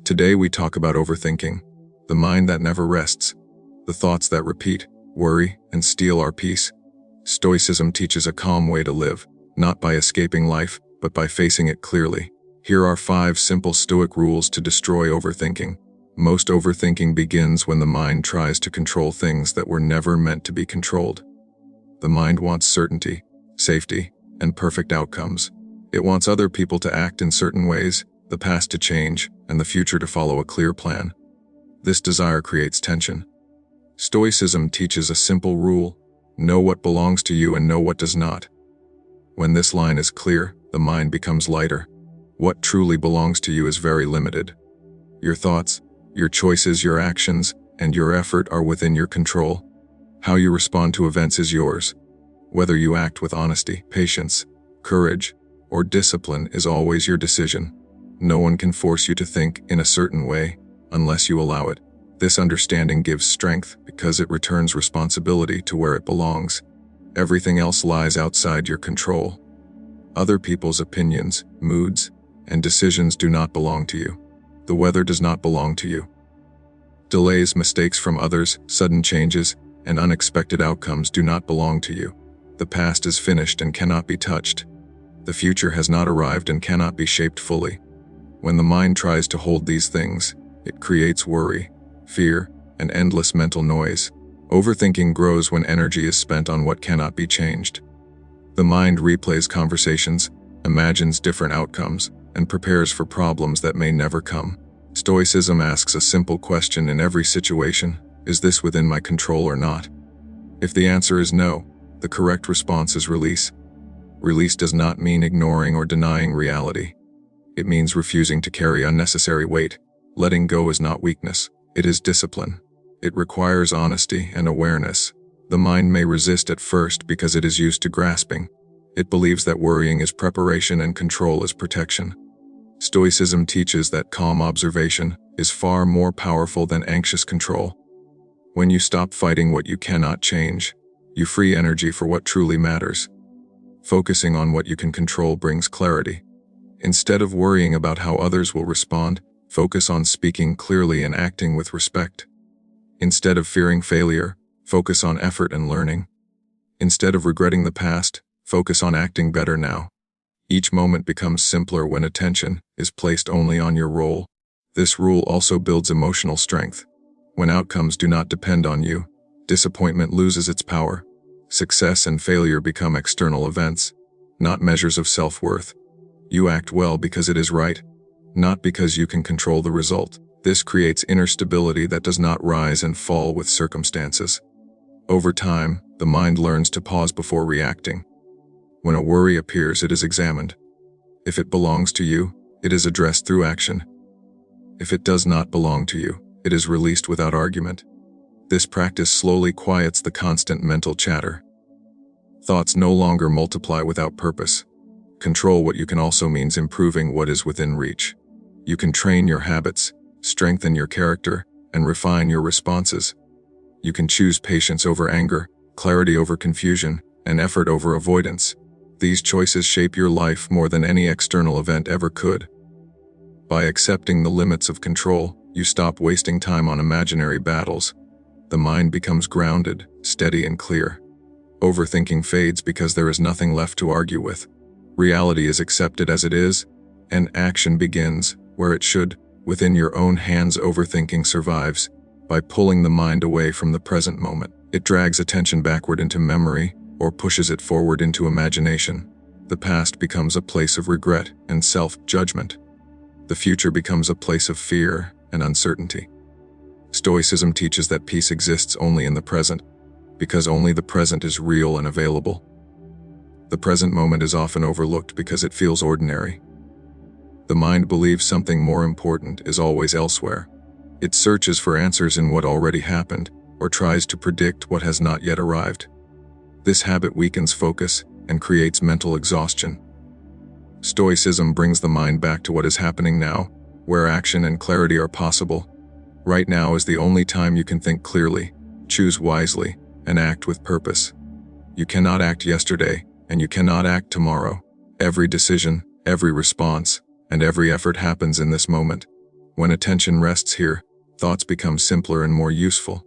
Today we talk about overthinking, the mind that never rests, the thoughts that repeat, worry, and steal our peace. Stoicism teaches a calm way to live, not by escaping life, but by facing it clearly. Here are 5 simple Stoic rules to destroy overthinking. Most overthinking begins when the mind tries to control things that were never meant to be controlled. The mind wants certainty, safety, and perfect outcomes. It wants other people to act in certain ways, the past to change, and the future to follow a clear plan. This desire creates tension. Stoicism teaches a simple rule: know what belongs to you and know what does not. When this line is clear, the mind becomes lighter. What truly belongs to you is very limited. Your thoughts, your choices, your actions, and your effort are within your control. How you respond to events is yours. Whether you act with honesty, patience, courage, or discipline is always your decision. No one can force you to think in a certain way unless you allow it. This understanding gives strength because it returns responsibility to where it belongs. Everything else lies outside your control. Other people's opinions, moods, and decisions do not belong to you. The weather does not belong to you. Delays, mistakes from others, sudden changes, and unexpected outcomes do not belong to you. The past is finished and cannot be touched. The future has not arrived and cannot be shaped fully. When the mind tries to hold these things, it creates worry, fear, and endless mental noise. Overthinking grows when energy is spent on what cannot be changed. The mind replays conversations, imagines different outcomes, and prepares for problems that may never come. Stoicism asks a simple question in every situation: is this within my control or not? If the answer is no, the correct response is release. Release does not mean ignoring or denying reality. It means refusing to carry unnecessary weight. Letting go is not weakness, it is discipline. It requires honesty and awareness. The mind may resist at first because it is used to grasping. It believes that worrying is preparation and control is protection. Stoicism teaches that calm observation is far more powerful than anxious control. When you stop fighting what you cannot change, you free energy for what truly matters. Focusing on what you can control brings clarity. Instead of worrying about how others will respond, focus on speaking clearly and acting with respect. Instead of fearing failure, focus on effort and learning. Instead of regretting the past, focus on acting better now. Each moment becomes simpler when attention is placed only on your role. This rule also builds emotional strength. When outcomes do not depend on you, disappointment loses its power. Success and failure become external events, not measures of self-worth. You act well because it is right, not because you can control the result. This creates inner stability that does not rise and fall with circumstances. Over time, the mind learns to pause before reacting. When a worry appears, it is examined. If it belongs to you, it is addressed through action. If it does not belong to you, it is released without argument. This practice slowly quiets the constant mental chatter. Thoughts no longer multiply without purpose. Control what you can also means improving what is within reach. You can train your habits, strengthen your character, and refine your responses. You can choose patience over anger, clarity over confusion, and effort over avoidance. These choices shape your life more than any external event ever could. By accepting the limits of control, you stop wasting time on imaginary battles. The mind becomes grounded, steady, and clear. Overthinking fades because there is nothing left to argue with. Reality is accepted as it is, and action begins, where it should, within your own hands. Overthinking survives by pulling the mind away from the present moment. It drags attention backward into memory, or pushes it forward into imagination. The past becomes a place of regret and self-judgment. The future becomes a place of fear and uncertainty. Stoicism teaches that peace exists only in the present, because only the present is real and available. The present moment is often overlooked because it feels ordinary. The mind believes something more important is always elsewhere. It searches for answers in what already happened, or tries to predict what has not yet arrived. This habit weakens focus and creates mental exhaustion. Stoicism brings the mind back to what is happening now, where action and clarity are possible. Right now is the only time you can think clearly, choose wisely, and act with purpose. You cannot act yesterday, and you cannot act tomorrow. Every decision, every response, and every effort happens in this moment. When attention rests here, thoughts become simpler and more useful.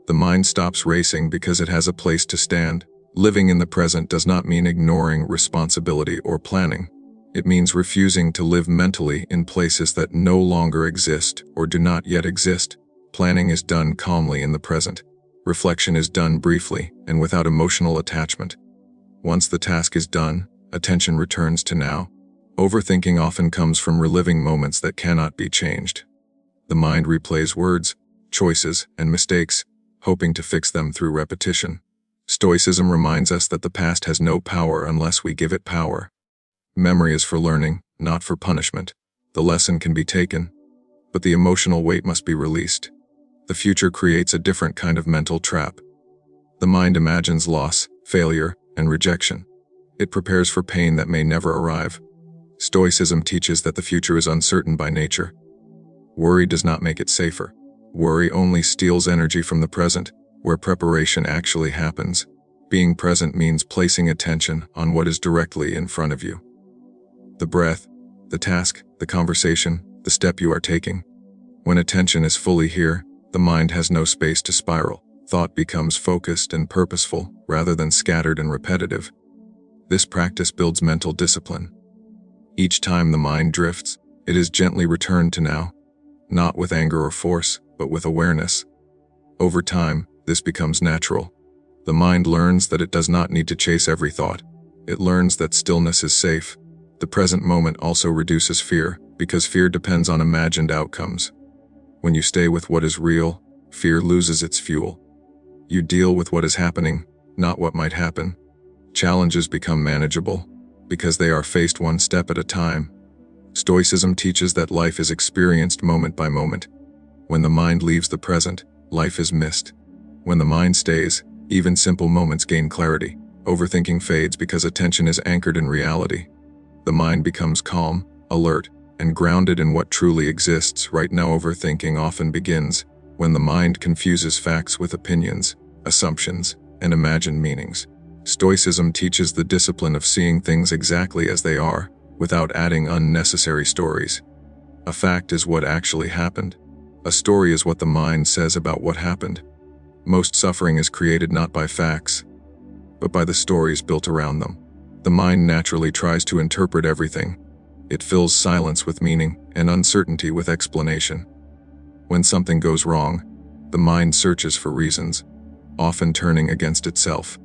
The mind stops racing because it has a place to stand. Living in the present does not mean ignoring responsibility or planning. It means refusing to live mentally in places that no longer exist or do not yet exist. Planning is done calmly in the present. Reflection is done briefly and without emotional attachment. Once the task is done, attention returns to now. Overthinking often comes from reliving moments that cannot be changed. The mind replays words, choices, and mistakes, hoping to fix them through repetition. Stoicism reminds us that the past has no power unless we give it power. Memory is for learning, not for punishment. The lesson can be taken, but the emotional weight must be released. The future creates a different kind of mental trap. The mind imagines loss, failure, and rejection. It prepares for pain that may never arrive. Stoicism teaches that the future is uncertain by nature. Worry does not make it safer. Worry only steals energy from the present, where preparation actually happens. Being present means placing attention on what is directly in front of you. The breath, the task, the conversation, the step you are taking. When attention is fully here, the mind has no space to spiral. Thought becomes focused and purposeful rather than scattered and repetitive. This practice builds mental discipline. Each time the mind drifts, it is gently returned to now, not with anger or force, but with awareness. Over time, this becomes natural. The mind learns that it does not need to chase every thought. It learns that stillness is safe. The present moment also reduces fear, because fear depends on imagined outcomes. When you stay with what is real, fear loses its fuel. You deal with what is happening, not what might happen. Challenges become manageable, because they are faced one step at a time. Stoicism teaches that life is experienced moment by moment. When the mind leaves the present, life is missed. When the mind stays, even simple moments gain clarity. Overthinking fades because attention is anchored in reality. The mind becomes calm, alert, and grounded in what truly exists. Right now, overthinking often begins when the mind confuses facts with opinions, assumptions, and imagined meanings. Stoicism teaches the discipline of seeing things exactly as they are, without adding unnecessary stories. A fact is what actually happened. A story is what the mind says about what happened. Most suffering is created not by facts, but by the stories built around them. The mind naturally tries to interpret everything. It fills silence with meaning and uncertainty with explanation. When something goes wrong, the mind searches for reasons, often turning against itself.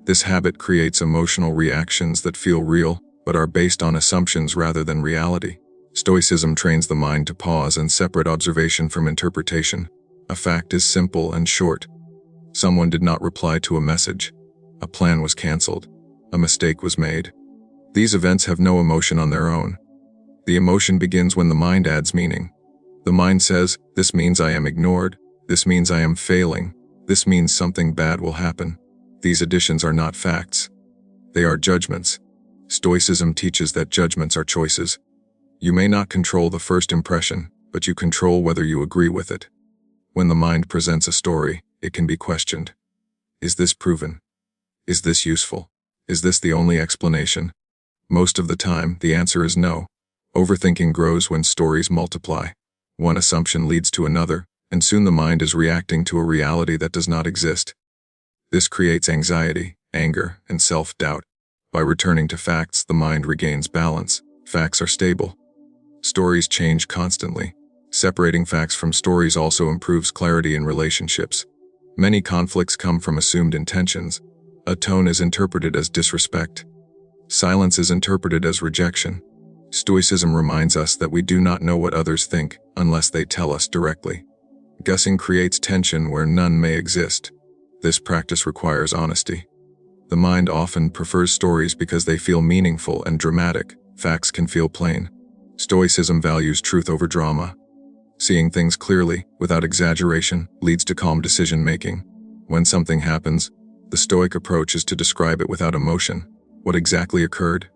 This habit creates emotional reactions that feel real, but are based on assumptions rather than reality. Stoicism trains the mind to pause and separate observation from interpretation. A fact is simple and short. Someone did not reply to a message. A plan was canceled. A mistake was made. These events have no emotion on their own. The emotion begins when the mind adds meaning. The mind says, "This means I am ignored. This means I am failing. This means something bad will happen." These additions are not facts. They are judgments. Stoicism teaches that judgments are choices. You may not control the first impression, but you control whether you agree with it. When the mind presents a story, it can be questioned. Is this proven? Is this useful? Is this the only explanation? Most of the time, the answer is no. Overthinking grows when stories multiply. One assumption leads to another, and soon the mind is reacting to a reality that does not exist. This creates anxiety, anger, and self-doubt. By returning to facts, the mind regains balance. Facts are stable. Stories change constantly. Separating facts from stories also improves clarity in relationships. Many conflicts come from assumed intentions. A tone is interpreted as disrespect. Silence is interpreted as rejection. Stoicism reminds us that we do not know what others think unless they tell us directly. Guessing creates tension where none may exist. This practice requires honesty. The mind often prefers stories because they feel meaningful and dramatic. Facts can feel plain. Stoicism values truth over drama. Seeing things clearly, without exaggeration, leads to calm decision-making. When something happens, the Stoic approach is to describe it without emotion. What exactly occurred?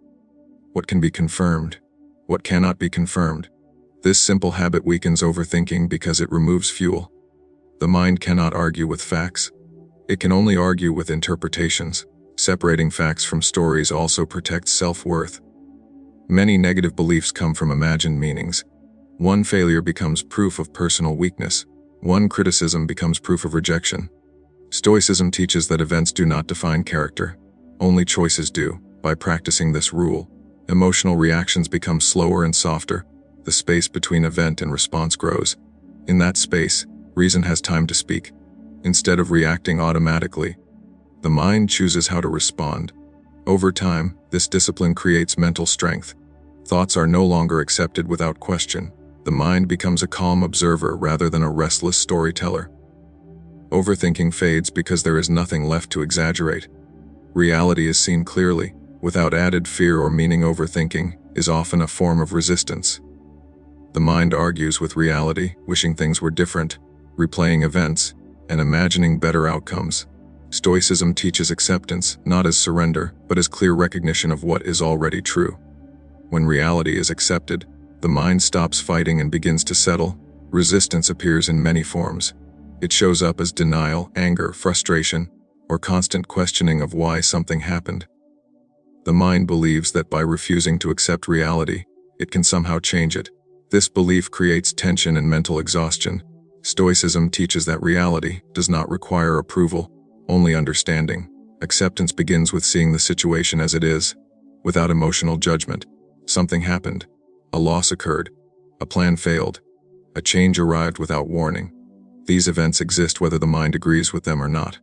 What can be confirmed? What cannot be confirmed? This simple habit weakens overthinking because it removes fuel. The mind cannot argue with facts. It can only argue with interpretations. Separating facts from stories also protects self-worth. Many negative beliefs come from imagined meanings. One failure becomes proof of personal weakness. One criticism becomes proof of rejection. Stoicism teaches that events do not define character. Only choices do. By practicing this rule, emotional reactions become slower and softer. The space between event and response grows. In that space, reason has time to speak. Instead of reacting automatically, the mind chooses how to respond. Over time, this discipline creates mental strength. Thoughts are no longer accepted without question. The mind becomes a calm observer rather than a restless storyteller. Overthinking fades because there is nothing left to exaggerate. Reality is seen clearly, without added fear or meaning. Overthinking is often a form of resistance. The mind argues with reality, wishing things were different, replaying events, and imagining better outcomes. Stoicism teaches acceptance, not as surrender, but as clear recognition of what is already true. When reality is accepted, the mind stops fighting and begins to settle. Resistance appears in many forms. It shows up as denial, anger, frustration, or constant questioning of why something happened. The mind believes that by refusing to accept reality, it can somehow change it. This belief creates tension and mental exhaustion. Stoicism teaches that reality does not require approval, only understanding. Acceptance begins with seeing the situation as it is, without emotional judgment. Something happened. A loss occurred. A plan failed. A change arrived without warning. These events exist whether the mind agrees with them or not.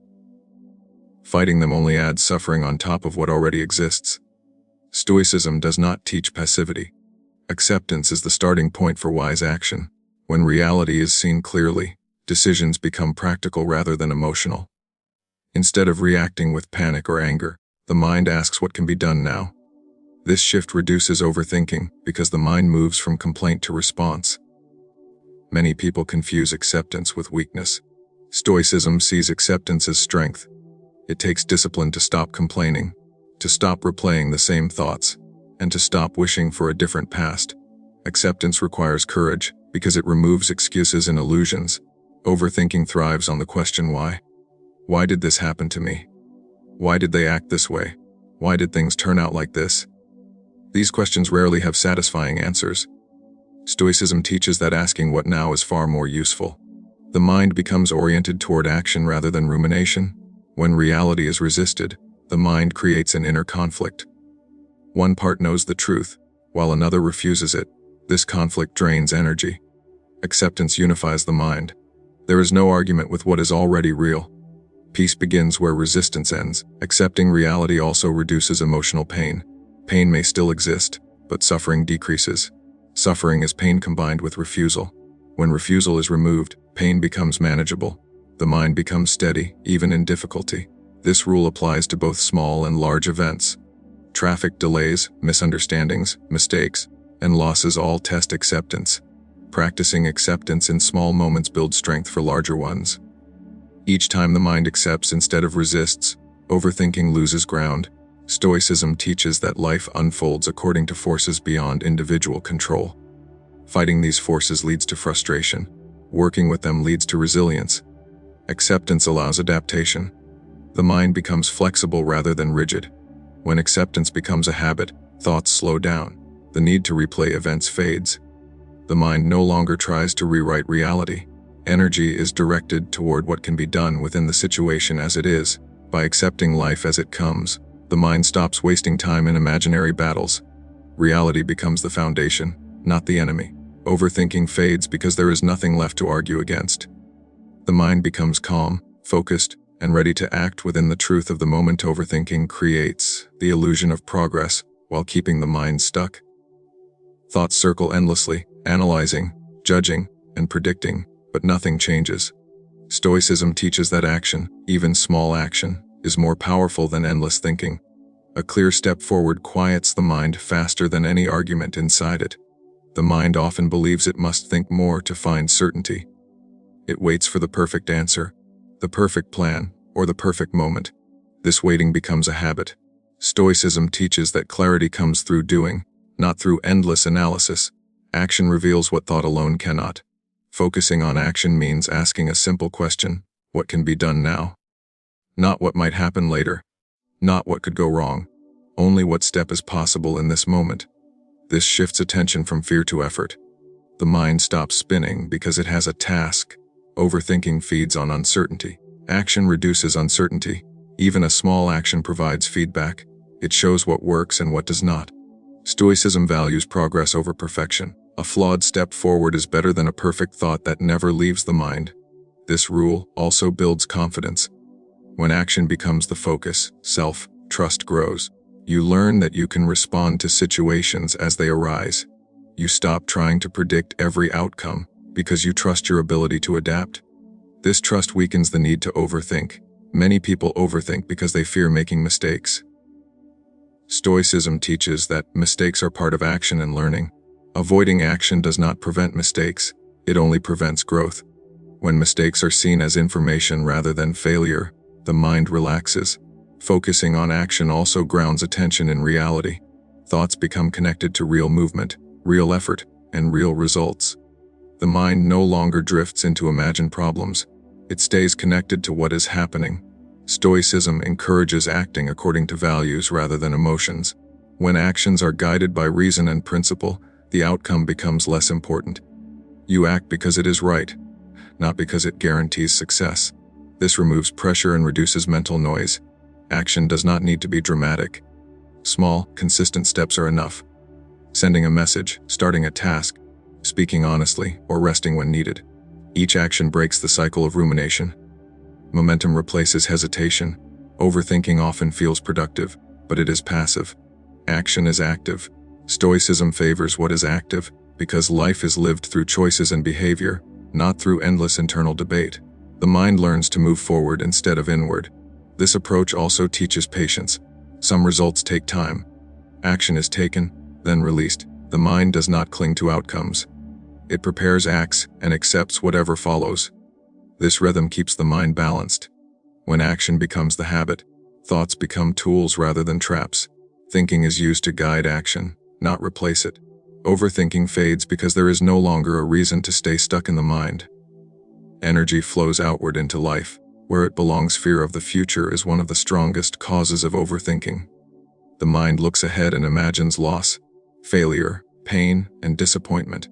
Fighting them only adds suffering on top of what already exists. Stoicism does not teach passivity. Acceptance is the starting point for wise action. When reality is seen clearly, decisions become practical rather than emotional. Instead of reacting with panic or anger, the mind asks what can be done now. This shift reduces overthinking because the mind moves from complaint to response. Many people confuse acceptance with weakness. Stoicism sees acceptance as strength. It takes discipline to stop complaining, to stop replaying the same thoughts, and to stop wishing for a different past. Acceptance requires courage because it removes excuses and illusions. Overthinking thrives on the question why. Why did this happen to me? Why did they act this way? Why did things turn out like this? These questions rarely have satisfying answers. Stoicism teaches that asking what now is far more useful. The mind becomes oriented toward action rather than rumination. When reality is resisted, the mind creates an inner conflict. One part knows the truth, while another refuses it. This conflict drains energy. Acceptance unifies the mind. There is no argument with what is already real. Peace begins where resistance ends. Accepting reality also reduces emotional pain. Pain may still exist, but suffering decreases. Suffering is pain combined with refusal. When refusal is removed, pain becomes manageable. The mind becomes steady, even in difficulty. This rule applies to both small and large events. Traffic delays, misunderstandings, mistakes, and losses all test acceptance. Practicing acceptance in small moments builds strength for larger ones. Each time the mind accepts instead of resists, overthinking loses ground. Stoicism teaches that life unfolds according to forces beyond individual control. Fighting these forces leads to frustration. Working with them leads to resilience. Acceptance allows adaptation. The mind becomes flexible rather than rigid. When acceptance becomes a habit, thoughts slow down. The need to replay events fades. The mind no longer tries to rewrite reality. Energy is directed toward what can be done within the situation as it is. By accepting life as it comes, the mind stops wasting time in imaginary battles. Reality becomes the foundation, not the enemy. Overthinking fades because there is nothing left to argue against. The mind becomes calm, focused, and ready to act within the truth of the moment. Overthinking creates the illusion of progress while keeping the mind stuck. Thoughts circle endlessly, analyzing, judging, and predicting, but nothing changes. Stoicism teaches that action, even small action, is more powerful than endless thinking. A clear step forward quiets the mind faster than any argument inside it. The mind often believes it must think more to find certainty. It waits for the perfect answer, the perfect plan, or the perfect moment. This waiting becomes a habit. Stoicism teaches that clarity comes through doing, not through endless analysis. Action reveals what thought alone cannot. Focusing on action means asking a simple question: what can be done now? Not what might happen later. Not what could go wrong. Only what step is possible in this moment. This shifts attention from fear to effort. The mind stops spinning because it has a task. Overthinking feeds on uncertainty. Action reduces uncertainty. Even a small action provides feedback. It shows what works and what does not. Stoicism values progress over perfection. A flawed step forward is better than a perfect thought that never leaves the mind. This rule also builds confidence. When action becomes the focus, self-trust grows. You learn that you can respond to situations as they arise. You stop trying to predict every outcome because you trust your ability to adapt. This trust weakens the need to overthink. Many people overthink because they fear making mistakes. Stoicism teaches that mistakes are part of action and learning. Avoiding action does not prevent mistakes, it only prevents growth. When mistakes are seen as information rather than failure, the mind relaxes. Focusing on action also grounds attention in reality. Thoughts become connected to real movement, real effort, and real results. The mind no longer drifts into imagined problems. It stays connected to what is happening. Stoicism encourages acting according to values rather than emotions. When actions are guided by reason and principle, the outcome becomes less important. You act because it is right, not because it guarantees success. This removes pressure and reduces mental noise. Action does not need to be dramatic. Small, consistent steps are enough. Sending a message, starting a task, speaking honestly, or resting when needed. Each action breaks the cycle of rumination. Momentum replaces hesitation. Overthinking often feels productive, but it is passive. Action is active. Stoicism favors what is active, because life is lived through choices and behavior, not through endless internal debate. The mind learns to move forward instead of inward. This approach also teaches patience. Some results take time. Action is taken, then released. The mind does not cling to outcomes. It prepares, acts, and accepts whatever follows. This rhythm keeps the mind balanced. When action becomes the habit, thoughts become tools rather than traps. Thinking is used to guide action, not replace it. Overthinking fades because there is no longer a reason to stay stuck in the mind. Energy flows outward into life. Where it belongs, fear of the future is one of the strongest causes of overthinking. The mind looks ahead and imagines loss, failure, pain, and disappointment.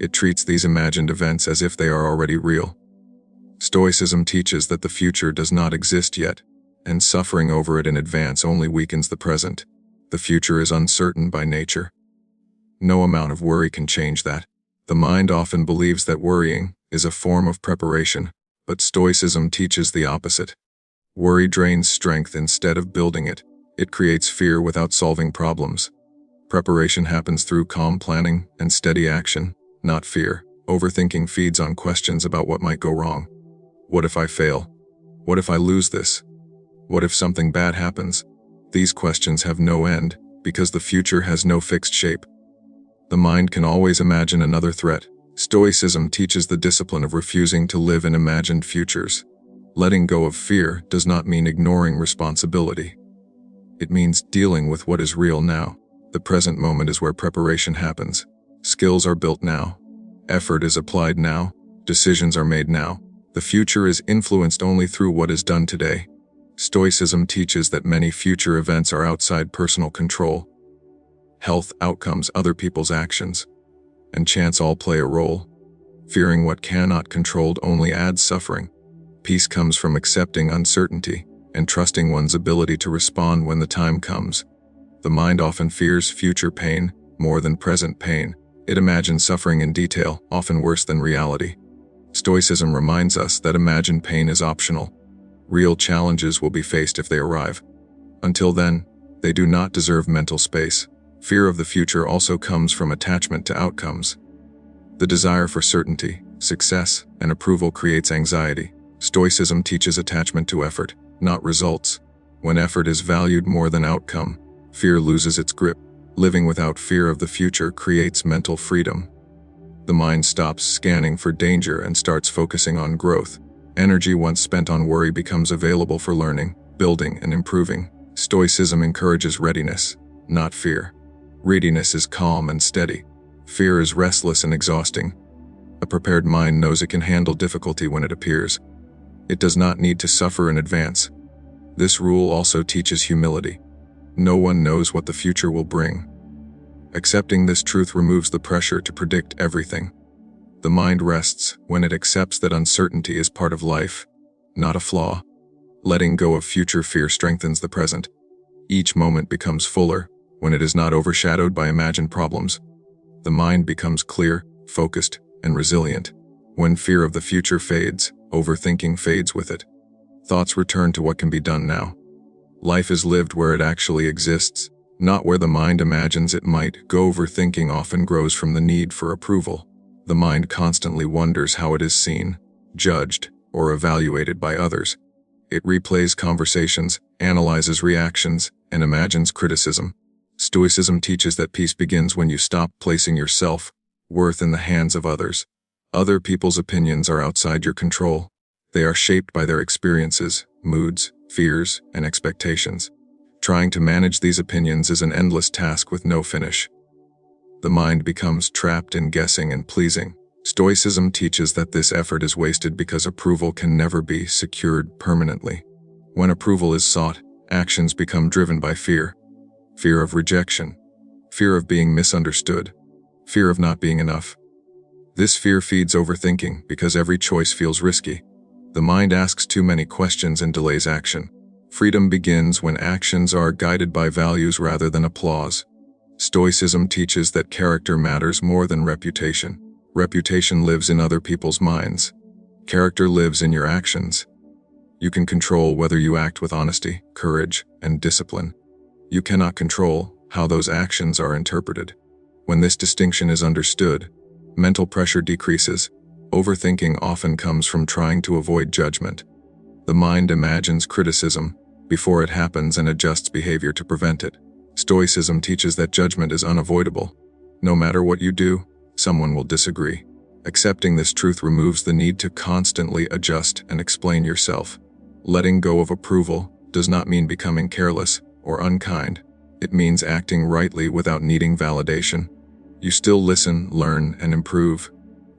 It treats these imagined events as if they are already real. Stoicism teaches that the future does not exist yet, and suffering over it in advance only weakens the present. The future is uncertain by nature. No amount of worry can change that. The mind often believes that worrying is a form of preparation, but Stoicism teaches the opposite. Worry drains strength instead of building it. It creates fear without solving problems. Preparation happens through calm planning and steady action, not fear. Overthinking feeds on questions about what might go wrong. What if I fail? What if I lose this? What if something bad happens? These questions have no end, because the future has no fixed shape. The mind can always imagine another threat. Stoicism teaches the discipline of refusing to live in imagined futures. Letting go of fear does not mean ignoring responsibility. It means dealing with what is real now. The present moment is where preparation happens. Skills are built now. Effort is applied now. Decisions are made now. The future is influenced only through what is done today. Stoicism teaches that many future events are outside personal control. Health, outcomes, other people's actions, and chance all play a role. Fearing what cannot controlled only adds suffering. Peace comes from accepting uncertainty and trusting one's ability to respond when the time comes. The mind often fears future pain more than present pain. It imagines suffering in detail, often worse than reality. Stoicism reminds us that imagined pain is optional. Real challenges will be faced if they arrive. Until then, they do not deserve mental space. Fear of the future also comes from attachment to outcomes. The desire for certainty, success, and approval creates anxiety. Stoicism teaches attachment to effort, not results. When effort is valued more than outcome, fear loses its grip. Living without fear of the future creates mental freedom. The mind stops scanning for danger and starts focusing on growth. Energy once spent on worry becomes available for learning, building, and improving. Stoicism encourages readiness, not fear. Readiness is calm and steady. Fear is restless and exhausting. A prepared mind knows it can handle difficulty when it appears. It does not need to suffer in advance. This rule also teaches humility. No one knows what the future will bring. Accepting this truth removes the pressure to predict everything. The mind rests when it accepts that uncertainty is part of life, not a flaw. Letting go of future fear strengthens the present. Each moment becomes fuller when it is not overshadowed by imagined problems. The mind becomes clear, focused, and resilient. When fear of the future fades, overthinking fades with it. Thoughts return to what can be done now. Life is lived where it actually exists, not where the mind imagines it might go. Overthinking often grows from the need for approval. The mind constantly wonders how it is seen, judged, or evaluated by others. It replays conversations, analyzes reactions, and imagines criticism. Stoicism teaches that peace begins when you stop placing your self-worth in the hands of others. Other people's opinions are outside your control. They are shaped by their experiences, moods, fears, and expectations. Trying to manage these opinions is an endless task with no finish. The mind becomes trapped in guessing and pleasing. Stoicism teaches that this effort is wasted because approval can never be secured permanently. When approval is sought, actions become driven by fear. Fear of rejection, fear of being misunderstood, fear of not being enough. This fear feeds overthinking because every choice feels risky. The mind asks too many questions and delays action. Freedom begins when actions are guided by values rather than applause. Stoicism teaches that character matters more than reputation. Reputation lives in other people's minds. Character lives in your actions. You can control whether you act with honesty, courage, and discipline. You cannot control how those actions are interpreted. When this distinction is understood, mental pressure decreases. Overthinking often comes from trying to avoid judgment. The mind imagines criticism before it happens and adjusts behavior to prevent it. Stoicism teaches that judgment is unavoidable. No matter what you do, someone will disagree. Accepting this truth removes the need to constantly adjust and explain yourself. Letting go of approval does not mean becoming careless or unkind. It means acting rightly without needing validation. You still listen, learn, and improve,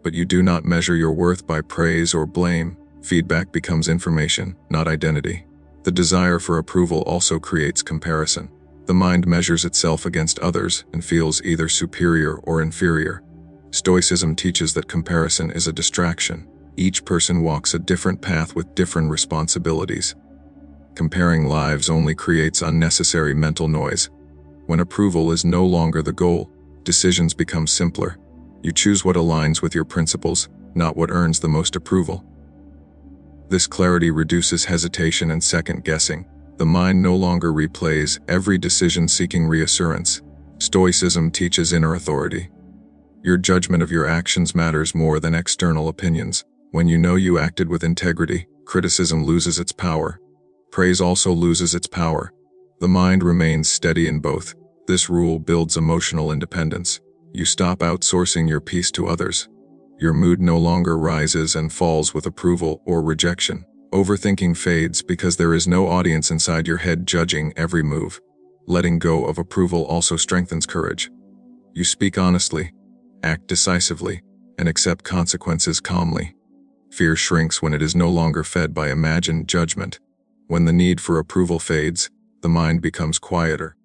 but you do not measure your worth by praise or blame. Feedback becomes information, not identity. The desire for approval also creates comparison. The mind measures itself against others and feels either superior or inferior. Stoicism teaches that comparison is a distraction. Each person walks a different path with different responsibilities. Comparing lives only creates unnecessary mental noise. When approval is no longer the goal, decisions become simpler. You choose what aligns with your principles, not what earns the most approval. This clarity reduces hesitation and second-guessing. The mind no longer replays every decision seeking reassurance. Stoicism teaches inner authority. Your judgment of your actions matters more than external opinions. When you know you acted with integrity, criticism loses its power. Praise also loses its power. The mind remains steady in both. This rule builds emotional independence. You stop outsourcing your peace to others. Your mood no longer rises and falls with approval or rejection. Overthinking fades because there is no audience inside your head judging every move. Letting go of approval also strengthens courage. You speak honestly, act decisively, and accept consequences calmly. Fear shrinks when it is no longer fed by imagined judgment. When the need for approval fades, the mind becomes quieter.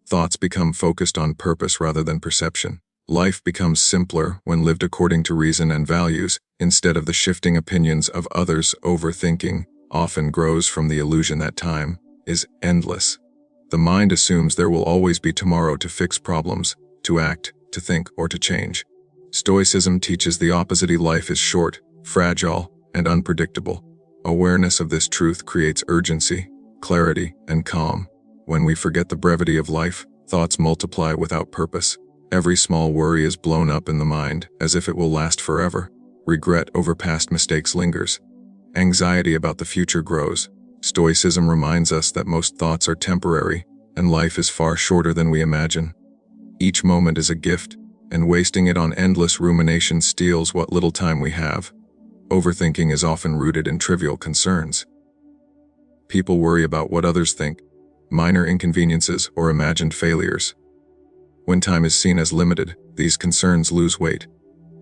Thoughts become focused on purpose rather than perception. Life becomes simpler when lived according to reason and values, instead of the shifting opinions of others. Overthinking often grows from the illusion that time is endless. The mind assumes there will always be tomorrow to fix problems, to act, to think, or to change. Stoicism teaches the opposite. Life is short, fragile, and unpredictable. Awareness of this truth creates urgency, clarity, and calm. When we forget the brevity of life, thoughts multiply without purpose. Every small worry is blown up in the mind, as if it will last forever. Regret over past mistakes lingers. Anxiety about the future grows. Stoicism reminds us that most thoughts are temporary, and life is far shorter than we imagine. Each moment is a gift, and wasting it on endless rumination steals what little time we have. Overthinking is often rooted in trivial concerns. People worry about what others think, minor inconveniences, or imagined failures. When time is seen as limited, these concerns lose weight.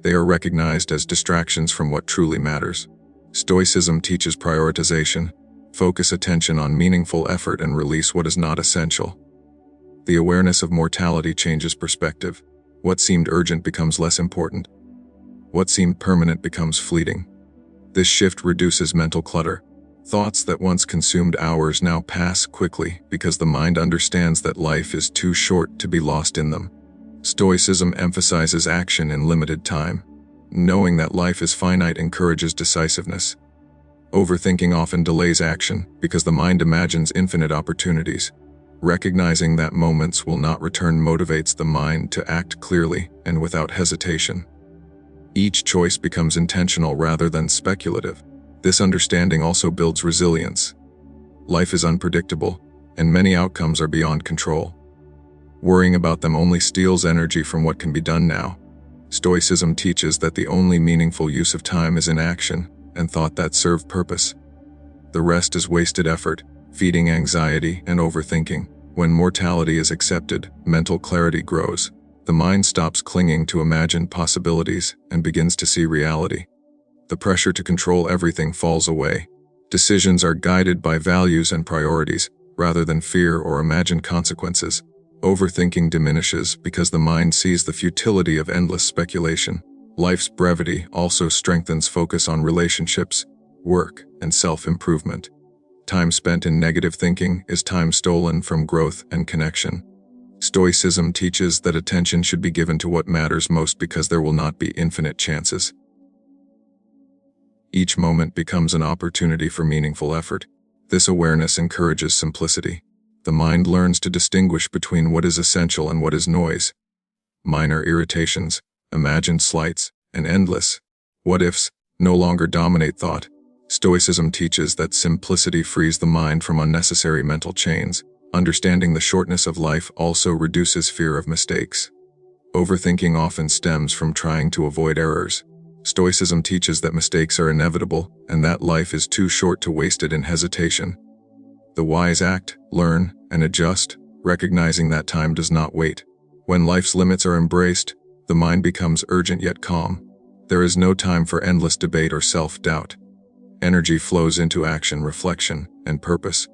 They are recognized as distractions from what truly matters. Stoicism teaches prioritization. Focus attention on meaningful effort and release what is not essential. The awareness of mortality changes perspective. What seemed urgent becomes less important. What seemed permanent becomes fleeting. This shift reduces mental clutter. Thoughts that once consumed hours now pass quickly because the mind understands that life is too short to be lost in them. Stoicism emphasizes action in limited time. Knowing that life is finite encourages decisiveness. Overthinking often delays action because the mind imagines infinite opportunities. Recognizing that moments will not return motivates the mind to act clearly and without hesitation. Each choice becomes intentional rather than speculative. This understanding also builds resilience. Life is unpredictable, and many outcomes are beyond control. Worrying about them only steals energy from what can be done now. Stoicism teaches that the only meaningful use of time is in action and thought that serve purpose. The rest is wasted effort, feeding anxiety and overthinking. When mortality is accepted, mental clarity grows. The mind stops clinging to imagined possibilities and begins to see reality. The pressure to control everything falls away. Decisions are guided by values and priorities, rather than fear or imagined consequences. Overthinking diminishes because the mind sees the futility of endless speculation. Life's brevity also strengthens focus on relationships, work, and self-improvement. Time spent in negative thinking is time stolen from growth and connection. Stoicism teaches that attention should be given to what matters most because there will not be infinite chances. Each moment becomes an opportunity for meaningful effort. This awareness encourages simplicity. The mind learns to distinguish between what is essential and what is noise. Minor irritations, imagined slights, and endless what-ifs no longer dominate thought. Stoicism teaches that simplicity frees the mind from unnecessary mental chains. Understanding the shortness of life also reduces fear of mistakes. Overthinking often stems from trying to avoid errors. Stoicism teaches that mistakes are inevitable and that life is too short to waste it in hesitation. The wise act, learn, and adjust, recognizing that time does not wait. When life's limits are embraced, the mind becomes urgent yet calm. There is no time for endless debate or self-doubt. Energy flows into action, reflection, and purpose.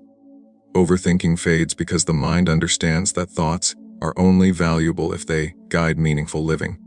Overthinking fades because the mind understands that thoughts are only valuable if they guide meaningful living.